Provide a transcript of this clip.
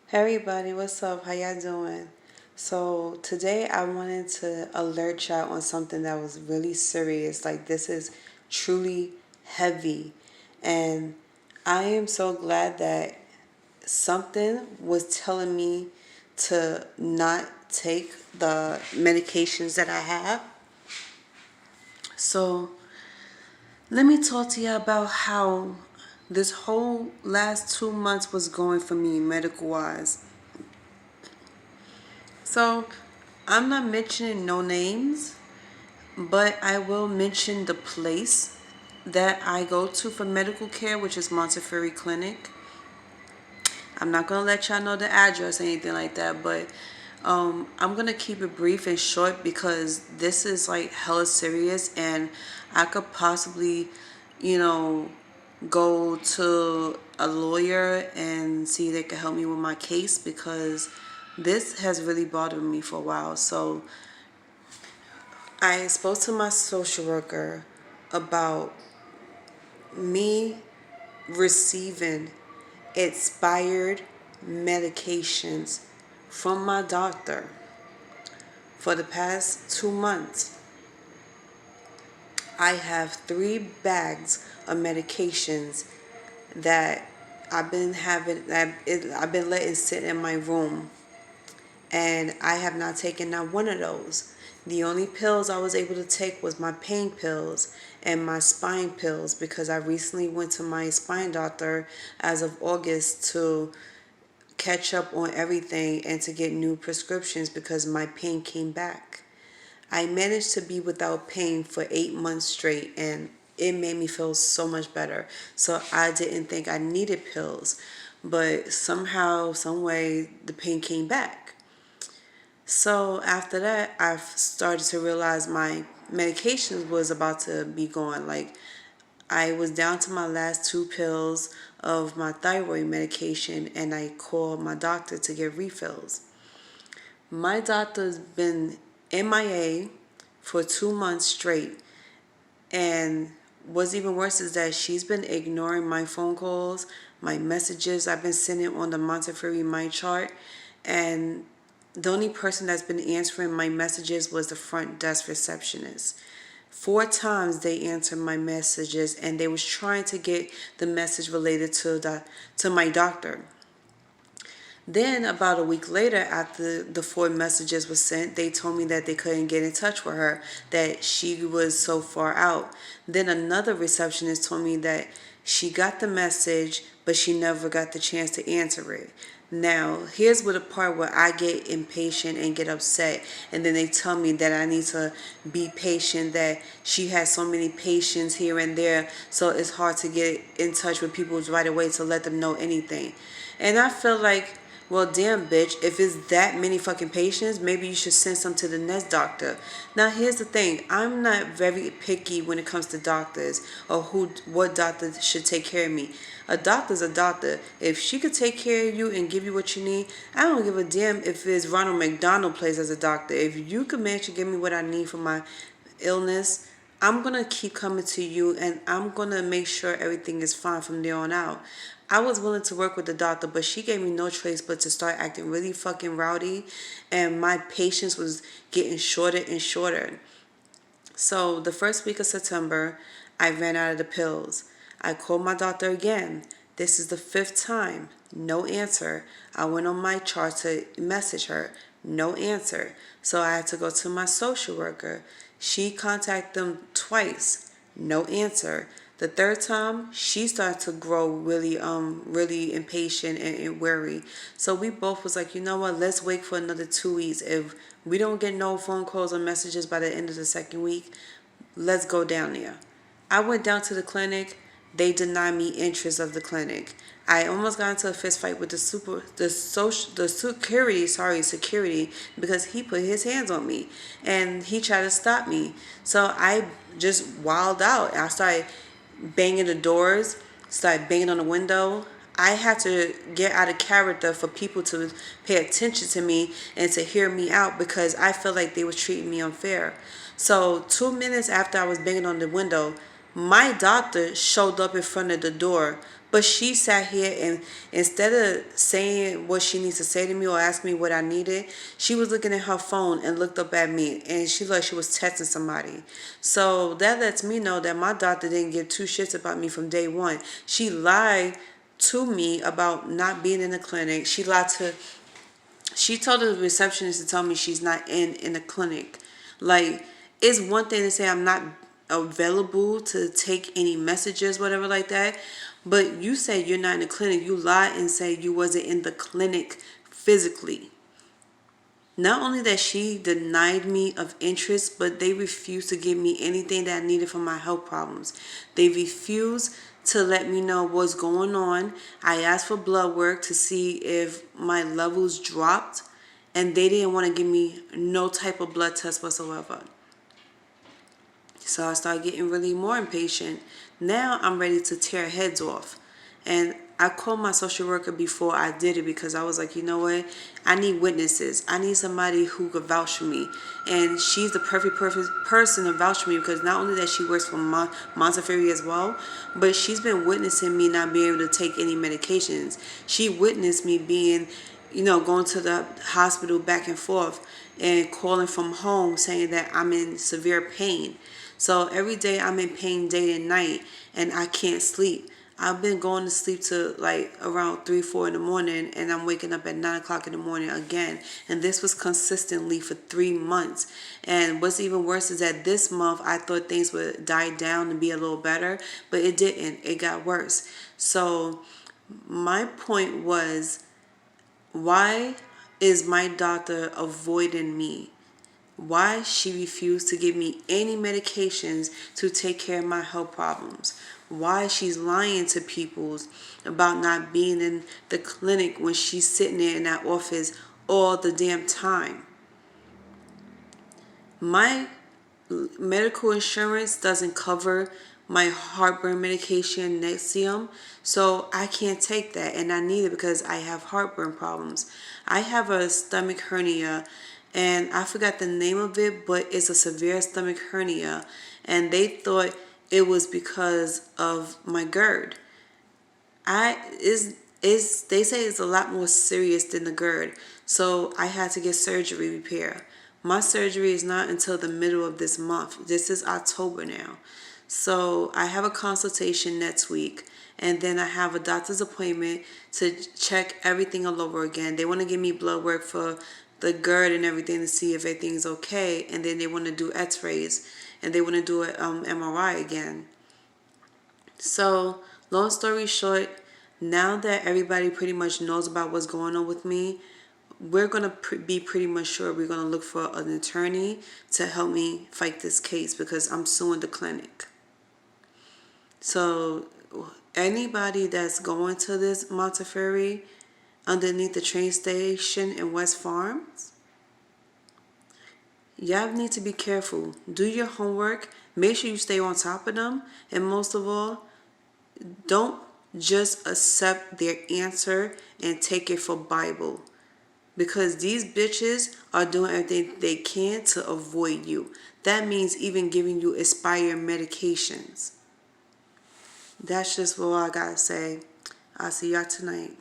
Hey everybody, what's up? How y'all doing? So today I wanted to alert y'all on something that was really serious. Like this is truly heavy. And I am so glad that something was telling me to not take the medications that I have. So let me talk to you about how this whole last 2 months was going for me medical wise. So I'm not mentioning no names, but I will mention the place that I go to for medical care, which is Montefiore Clinic. I'm not going to let y'all know the address or anything like that, but I'm going to keep it brief and short because this is like hella serious and I could possibly, you know, go to a lawyer and see if they can help me with my case because this has really bothered me for a while. So I spoke to my social worker about me receiving expired medications from my doctor for the past 2 months. I have 3 bags of medications that I've been letting sit in my room, and I have not taken not one of those. The only pills I was able to take was my pain pills and my spine pills because I recently went to my spine doctor as of August to catch up on everything and to get new prescriptions because my pain came back. I managed to be without pain for 8 months straight and it made me feel so much better. So I didn't think I needed pills, but somehow, some way, the pain came back. So after that, I started to realize my medications was about to be gone. Like I was down to my last 2 pills of my thyroid medication and I called my doctor to get refills. My doctor's been MIA for 2 months straight, and what's even worse is that she's been ignoring my phone calls, my messages I've been sending on the Montefiore My Chart, and the only person that's been answering my messages was the front desk receptionist. 4 times they answered my messages and they was trying to get the message related to my doctor. Then about a week later, after the 4 messages were sent, they told me that they couldn't get in touch with her, that she was so far out. Then another receptionist told me that she got the message, but she never got the chance to answer it. Now, here's where the part where I get impatient and get upset, and then they tell me that I need to be patient, that she has so many patients here and there, so it's hard to get in touch with people right away to let them know anything. And I feel like, well, damn, bitch, if it's that many fucking patients, maybe you should send some to the next doctor. Now, here's the thing. I'm not very picky when it comes to doctors or what doctor should take care of me. A doctor's a doctor. If she could take care of you and give you what you need, I don't give a damn if it's Ronald McDonald plays as a doctor. If you could manage to give me what I need for my illness, I'm going to keep coming to you and I'm going to make sure everything is fine from there on out. I was willing to work with the doctor, but she gave me no choice but to start acting really fucking rowdy, and my patience was getting shorter and shorter. So the first week of September, I ran out of the pills. I called my doctor again. This is the 5th time. No answer. I went on my chart to message her. No answer. So I had to go to my social worker. She contacted them twice. No answer. The 3rd time, she started to grow really impatient and weary. So we both was like, you know what? Let's wait for another 2 weeks. If we don't get no phone calls or messages by the end of the second week, let's go down there. I went down to the clinic. They denied me interest of the clinic. I almost got into a fist fight with the security because he put his hands on me and he tried to stop me. So I just wilded out. I started banging the doors, started banging on the window. I had to get out of character for people to pay attention to me and to hear me out because I felt like they were treating me unfair. So 2 minutes after I was banging on the window, my doctor showed up in front of the door, But she sat here and instead of saying what she needs to say to me or ask me what I needed, she was looking at her phone and looked up at me and she looked like she was texting somebody. So that lets me know that my doctor didn't give two shits about me from day one. She lied to me about not being in the clinic. She told the receptionist to tell me she's not in the clinic. Like, it's one thing to say I'm not available to take any messages, whatever like that. But you say you're not in the clinic. You lie and say you wasn't in the clinic physically. Not only that she denied me of interest, but they refused to give me anything that I needed for my health problems. They refused to let me know what's going on. I asked for blood work to see if my levels dropped, and they didn't want to give me no type of blood test whatsoever. So I started getting really more impatient. Now I'm ready to tear heads off. And I called my social worker before I did it because I was like, you know what? I need witnesses. I need somebody who could vouch for me. And she's the perfect person to vouch for me because not only that she works for Montefiore as well, but she's been witnessing me not being able to take any medications. She witnessed me being, going to the hospital back and forth and calling from home saying that I'm in severe pain. So every day I'm in pain day and night and I can't sleep. I've been going to sleep to like around 3, 4 in the morning and I'm waking up at 9 o'clock in the morning again. And this was consistently for 3 months. And what's even worse is that this month I thought things would die down and be a little better, but it didn't. It got worse. So my point was, why is my doctor avoiding me? Why she refused to give me any medications to take care of my health problems? Why she's lying to people about not being in the clinic when she's sitting there in that office all the damn time? My medical insurance doesn't cover my heartburn medication Nexium, so I can't take that, and I need it because I have heartburn problems. I have a stomach hernia, and I forgot the name of it, but it's a severe stomach hernia, and they thought it was because of my GERD. They say it's a lot more serious than the GERD, so I had to get surgery repair. My surgery is not until the middle of this month. This is October now. So I have a consultation next week, and then I have a doctor's appointment to check everything all over again. They want to give me blood work for the GERD and everything to see if everything's okay, and then they want to do x-rays, and they want to do an MRI again. So, long story short, now that everybody pretty much knows about what's going on with me, we're going to be pretty much sure we're going to look for an attorney to help me fight this case because I'm suing the clinic. So, anybody that's going to this Montefiore underneath the train station in West Farms, y'all need to be careful. Do your homework. Make sure you stay on top of them. And most of all, don't just accept their answer and take it for Bible. Because these bitches are doing everything they can to avoid you. That means even giving you expired medications. That's just what I gotta say. I'll see y'all tonight.